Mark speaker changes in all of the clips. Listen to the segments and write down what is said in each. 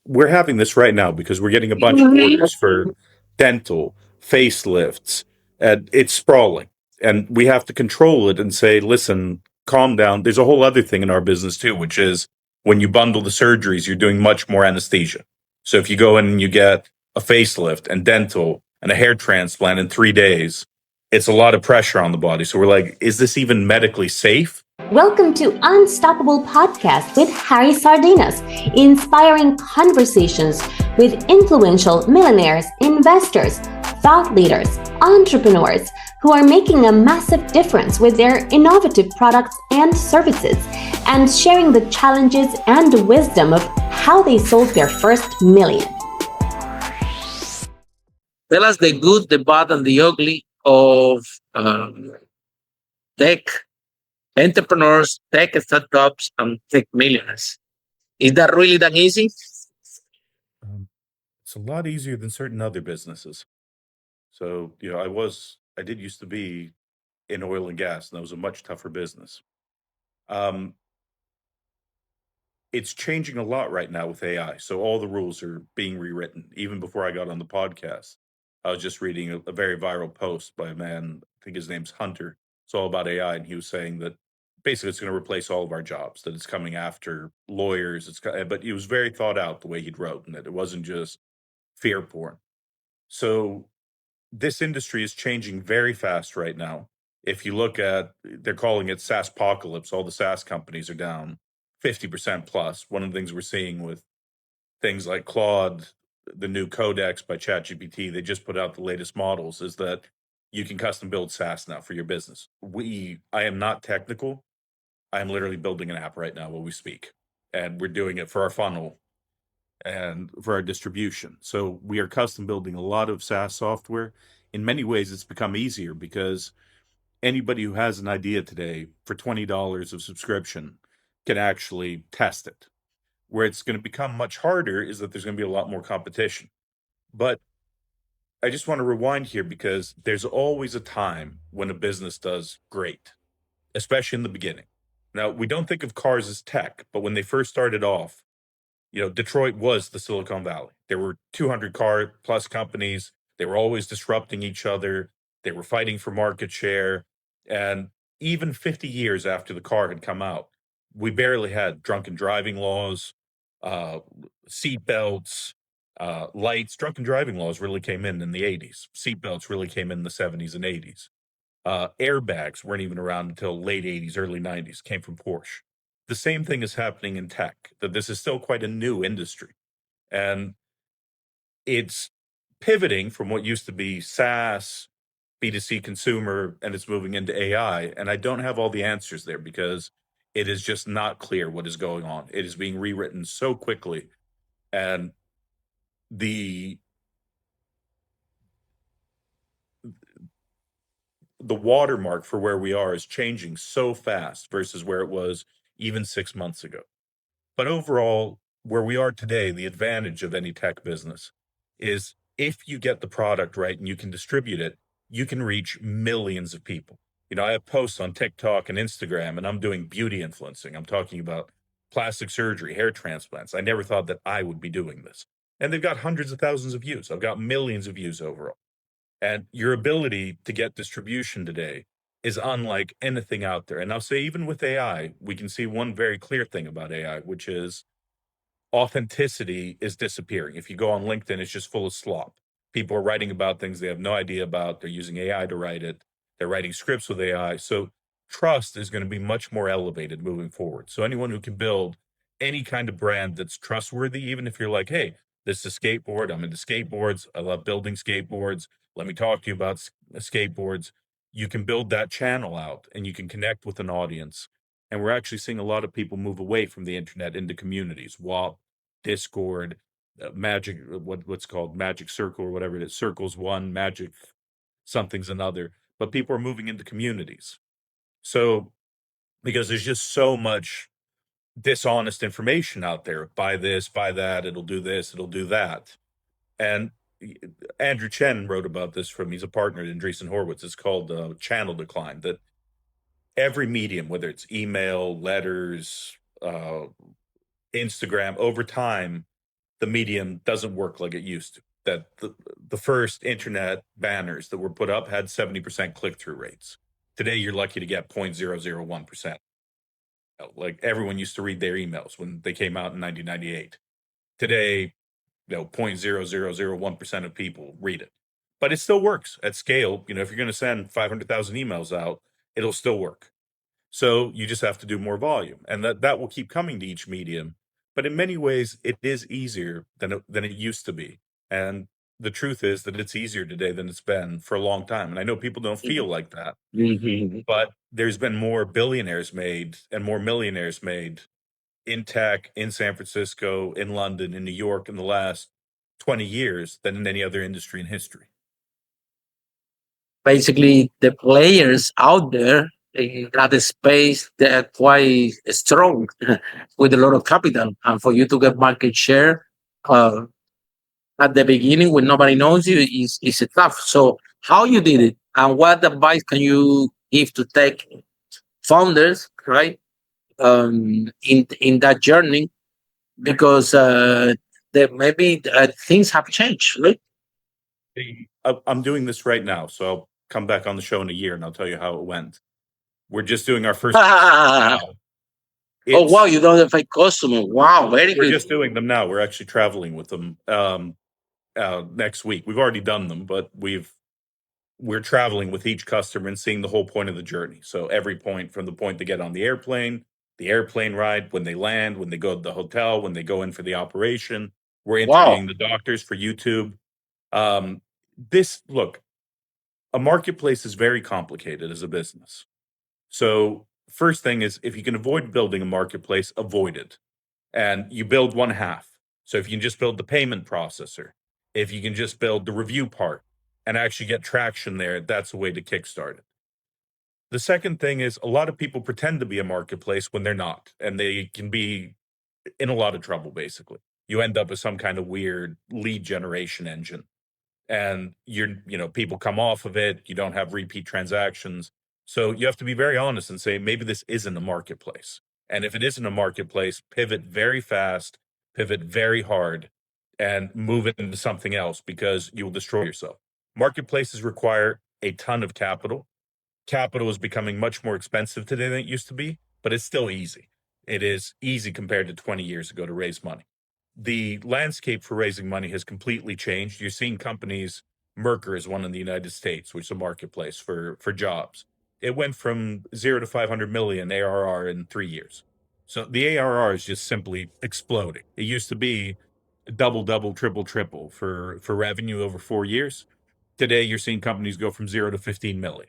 Speaker 1: we're having this right now because we're getting a bunch of orders for dental, facelifts, and it's sprawling. And we have to control it and say, listen, calm down. There's a whole other thing in our business too, which is when you bundle the surgeries, you're doing much more anesthesia. So if you go in and you get a facelift and dental and a hair transplant in 3 days, it's a lot of pressure on the body. So we're like, is this even medically safe?
Speaker 2: Welcome to Unstoppable Podcast with Harry Sardinas, inspiring conversations with influential millionaires, investors, thought leaders, entrepreneurs who are making a massive difference with their innovative products and services, and sharing the challenges and wisdom of how they sold their first million.
Speaker 3: Tell us the good, the bad, and the ugly of tech entrepreneurs, tech startups, and tech millionaires. Is that really that easy?
Speaker 1: It's a lot easier than certain other businesses. So, I did used to be in oil and gas, and that was a much tougher business. It's changing a lot right now with AI. So all the rules are being rewritten. Even before I got on the podcast, I was just reading a very viral post by a man, I think his name's Hunter. It's all about AI, and he was saying that basically it's going to replace all of our jobs, that it's coming after lawyers. But he was very thought out the way he'd wrote, and that it wasn't just fear porn. So this industry is changing very fast right now. If you look at, they're calling it SaaS apocalypse. All the SaaS companies are down 50% plus. One of the things we're seeing with things like Claude, the new Codex by ChatGPT, they just put out the latest models, is that you can custom build SaaS now for your business. I am not technical. I am literally building an app right now while we speak, and we're doing it for our funnel and for our distribution. So we are custom building a lot of SaaS software. In many ways, it's become easier because anybody who has an idea today for $20 of subscription can actually test it. Where it's going to become much harder is that there's going to be a lot more competition. But I just want to rewind here because there's always a time when a business does great, especially in the beginning. Now, we don't think of cars as tech, but when they first started off, Detroit was the Silicon Valley. There were 200 car plus companies. They were always disrupting each other. They were fighting for market share. And even 50 years after the car had come out, we barely had drunken driving laws, seat belts, lights. Drunken driving laws really came in the 80s. Seat belts really came in the 70s and 80s. Airbags weren't even around until late 80s, early 90s, came from Porsche. The same thing is happening in tech, that this is still quite a new industry. And it's pivoting from what used to be SaaS, B2C consumer, and it's moving into AI. And I don't have all the answers there because it is just not clear what is going on. It is being rewritten so quickly. And the watermark for where we are is changing so fast versus where it was even 6 months ago. But overall, where we are today, the advantage of any tech business is if you get the product right and you can distribute it, you can reach millions of people. I have posts on TikTok and Instagram, and I'm doing beauty influencing. I'm talking about plastic surgery, hair transplants. I never thought that I would be doing this. And they've got hundreds of thousands of views. I've got millions of views overall. And your ability to get distribution today is unlike anything out there. And I'll say, even with AI, we can see one very clear thing about AI, which is authenticity is disappearing. If you go on LinkedIn, it's just full of slop. People are writing about things they have no idea about. They're using AI to write it. They're writing scripts with AI. So trust is going to be much more elevated moving forward. So anyone who can build any kind of brand that's trustworthy, even if you're like, hey, this is a skateboard, I'm into skateboards, I love building skateboards, let me talk to you about skateboards. You can build that channel out and you can connect with an audience. And we're actually seeing a lot of people move away from the internet into communities, WAP, Discord, Magic, what's called Magic Circle or whatever it is. Circle's one, Magic something's another. But people are moving into communities. So because there's just so much dishonest information out there. Buy this, buy that, it'll do this, it'll do that. And Andrew Chen wrote about this he's a partner at Andreessen Horowitz. It's called channel decline, that every medium, whether it's email, letters, Instagram, over time, the medium doesn't work like it used to. That the first internet banners that were put up had 70% click-through rates. Today, you're lucky to get 0.001%. Like everyone used to read their emails when they came out in 1998. Today, 0.0001% of people read it. But it still works at scale. If you're going to send 500,000 emails out, it'll still work. So you just have to do more volume, and that will keep coming to each medium. But in many ways, it is easier than it used to be. And the truth is that it's easier today than it's been for a long time. And I know people don't feel like that, but there's been more billionaires made and more millionaires made in tech, in San Francisco, in London, in New York in the last 20 years than in any other industry in history.
Speaker 3: Basically, the players out there got a space that are quite strong with a lot of capital. And for you to get market share at the beginning when nobody knows you is tough. So how you did it and what advice can you give to tech founders, right? In that journey, because maybe things have changed, right?
Speaker 1: I'm doing this right now, so I'll come back on the show in a year and I'll tell you how it went. We're just doing our first.
Speaker 3: Oh wow, you don't have a customer. Wow, very good.
Speaker 1: We're just doing them now. We're actually traveling with them next week. We've already done them, but we're traveling with each customer and seeing the whole point of the journey. So every point, from the point they get on the airplane ride, when they land, when they go to the hotel, when they go in for the operation. We're interviewing the doctors for YouTube. Look, a marketplace is very complicated as a business. So first thing is, if you can avoid building a marketplace, avoid it. And you build one half. So if you can just build the payment processor, if you can just build the review part and actually get traction there, that's a way to kickstart it. The second thing is, a lot of people pretend to be a marketplace when they're not, and they can be in a lot of trouble, basically. You end up with some kind of weird lead generation engine, and people come off of it. You don't have repeat transactions. So you have to be very honest and say, maybe this isn't a marketplace. And if it isn't a marketplace, pivot very fast, pivot very hard, and move it into something else, because you will destroy yourself. Marketplaces require a ton of capital. Capital is becoming much more expensive today than it used to be, but it's still easy. It is easy compared to 20 years ago to raise money. The landscape for raising money has completely changed. You're seeing companies, Mercer is one in the United States, which is a marketplace for jobs. It went from 0 to 500 million ARR in 3 years. So the ARR is just simply exploding. It used to be double, triple for revenue over 4 years. Today, you're seeing companies go from 0 to 15 million.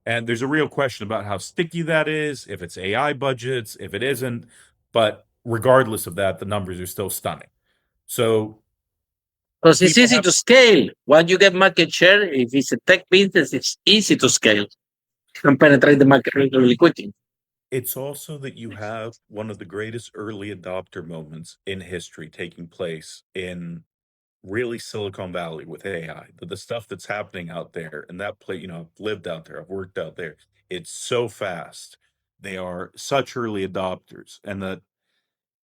Speaker 1: And there's a real question about how sticky that is, if it's AI budgets, if it isn't. But regardless of that, the numbers are still stunning. So
Speaker 3: because it's easy to scale. Once you get market share, if it's a tech business, it's easy to scale and penetrate the market really quickly.
Speaker 1: It's also that you have one of the greatest early adopter moments in history taking place in really Silicon Valley with AI. The stuff that's happening out there, and that I've lived out there, I've worked out there. It's so fast. They are such early adopters, and that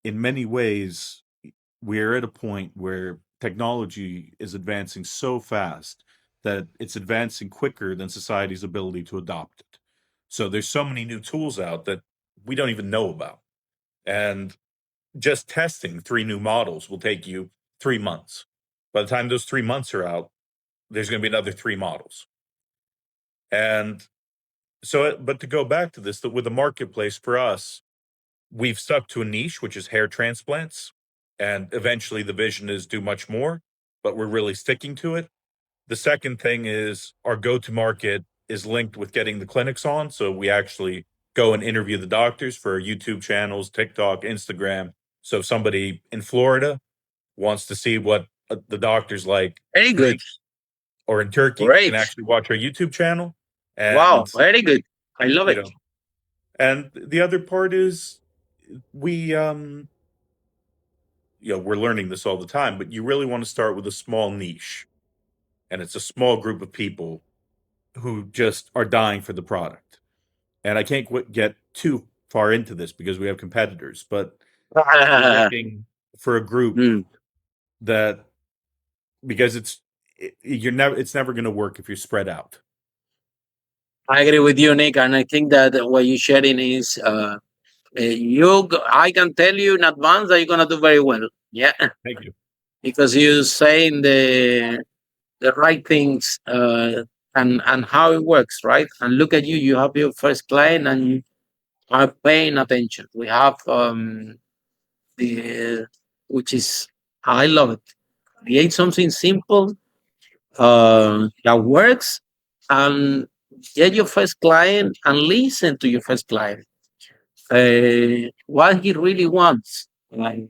Speaker 1: in many ways, we're at a point where technology is advancing so fast that it's advancing quicker than society's ability to adopt it. So there's so many new tools out that we don't even know about. And just testing 3 new models will take you 3 months. By the time those 3 months are out, there's going to be another 3 models. And so, but to go back to this, that with the marketplace for us, we've stuck to a niche, which is hair transplants. And eventually the vision is do much more, but we're really sticking to it. The second thing is our go-to-market is linked with getting the clinics on. So we actually go and interview the doctors for our YouTube channels, TikTok, Instagram. So if somebody in Florida wants to see what the doctor's like,
Speaker 3: very good,
Speaker 1: or in Turkey, can actually watch our YouTube channel. And,
Speaker 3: wow, very good. I love it.
Speaker 1: And the other part is we're learning this all the time, but you really want to start with a small niche. And it's a small group of people who just are dying for the product. And I can't get too far into this because we have competitors, but looking for a group that because it's never going to work if you're spread out.
Speaker 3: I agree with you, Nick, and I think that what you're sharing is I can tell you in advance that you're gonna do very well. Yeah,
Speaker 1: Thank you.
Speaker 3: because you're saying the right things and how it works, right? And look at you, you have your first client and you are paying attention. We have the which is I love it. Create something simple that works and get your first client and listen to your first client. What he really wants. Like,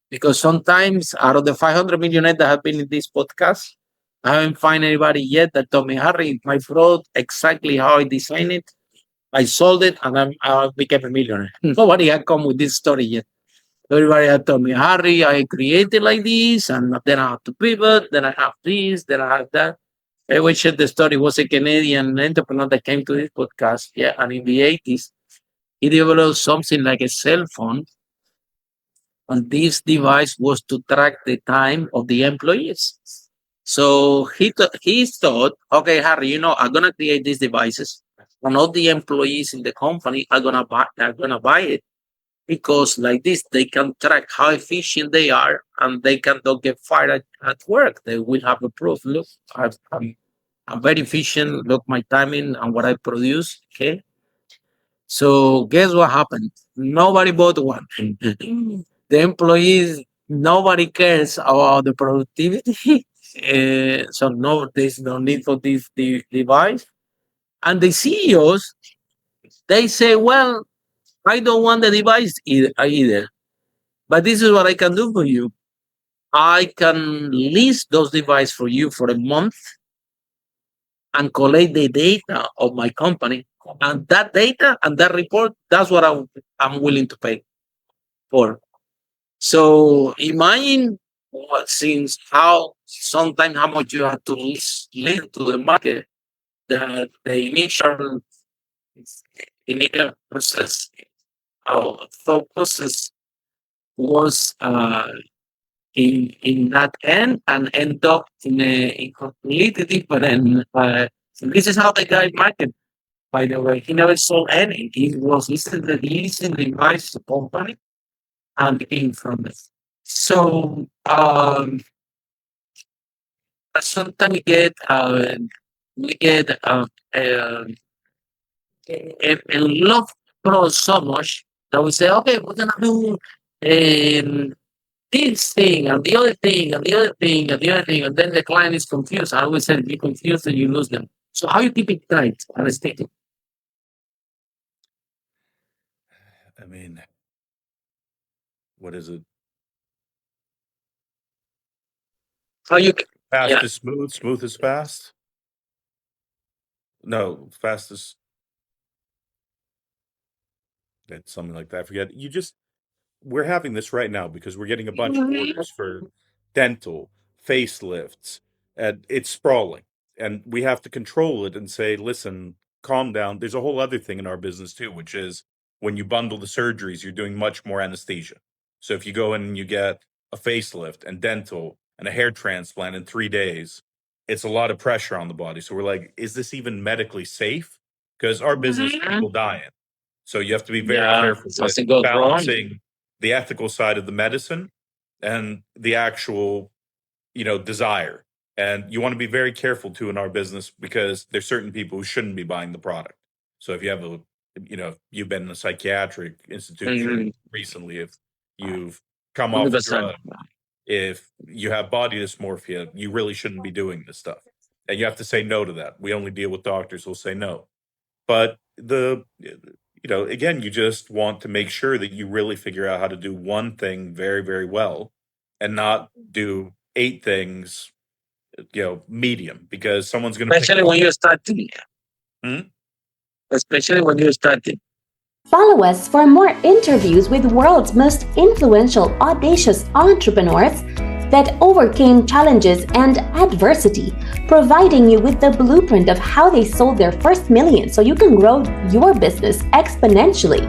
Speaker 3: because sometimes out of the 500 millionaires that have been in this podcast, I haven't found anybody yet that told me, Harry, my product exactly how I designed it. I sold it and I became a millionaire. Nobody had come with this story yet. Everybody had told me, Harry, I created like this, and then I have to pivot, then I have this, then I have that. I will share the story. Was a Canadian entrepreneur that came to this podcast. Yeah, and in the 80s, he developed something like a cell phone, and this device was to track the time of the employees. So he thought, okay, Harry, I'm gonna create these devices, and all the employees in the company are gonna buy it because like this they can track how efficient they are, and they don't get fired at work. They will have a proof. Look, I'm very efficient. Look, my timing and what I produce. Okay. So guess what happened? Nobody bought one. The employees, nobody cares about the productivity. So no, there's no need for this device. And the CEOs, they say, well, I don't want the device either. But this is what I can do for you. I can list those devices for you for a month and collect the data of my company. And that data and that report, that's what I'm willing to pay for. So imagine since how sometimes how much you have to listen to the market, the initial process, thought process was in that end and end up in a completely different. This is how the guy market. By the way, he never sold any. He was listed the leasing device company and came from it. So sometimes we get a love product so much that we say, okay, we're gonna do this thing and the other thing and the other thing and the other thing, and then the client is confused. I always say, be confused and you lose them. So how you keep it tight and sticky?
Speaker 1: I mean, what is it?
Speaker 3: How you
Speaker 1: Fast is smooth, smooth is fast? No, fast is it's something like that. I forget. We're having this right now because we're getting a bunch of orders for dental, facelifts, and it's sprawling. And we have to control it and say, listen, calm down. There's a whole other thing in our business too, which is when you bundle the surgeries, you're doing much more anesthesia. So if you go in and you get a facelift and dental and a hair transplant in 3 days, it's a lot of pressure on the body. So we're like, is this even medically safe? Because our business, people dying. So you have to be very careful with balancing the ethical side of the medicine and the actual, desire. And you want to be very careful too in our business because there's certain people who shouldn't be buying the product. So if you have if you've been in a psychiatric institution recently, if you've come off a drug, if you have body dysmorphia, you really shouldn't be doing this stuff. And you have to say no to that. We only deal with doctors who'll say no. But again, you just want to make sure that you really figure out how to do one thing very, very well and not do 8 things, medium, because someone's going to
Speaker 3: especially when you're starting. Especially when you're starting.
Speaker 2: Follow us for more interviews with world's most influential, audacious entrepreneurs that overcame challenges and adversity, providing you with the blueprint of how they sold their first million so you can grow your business exponentially.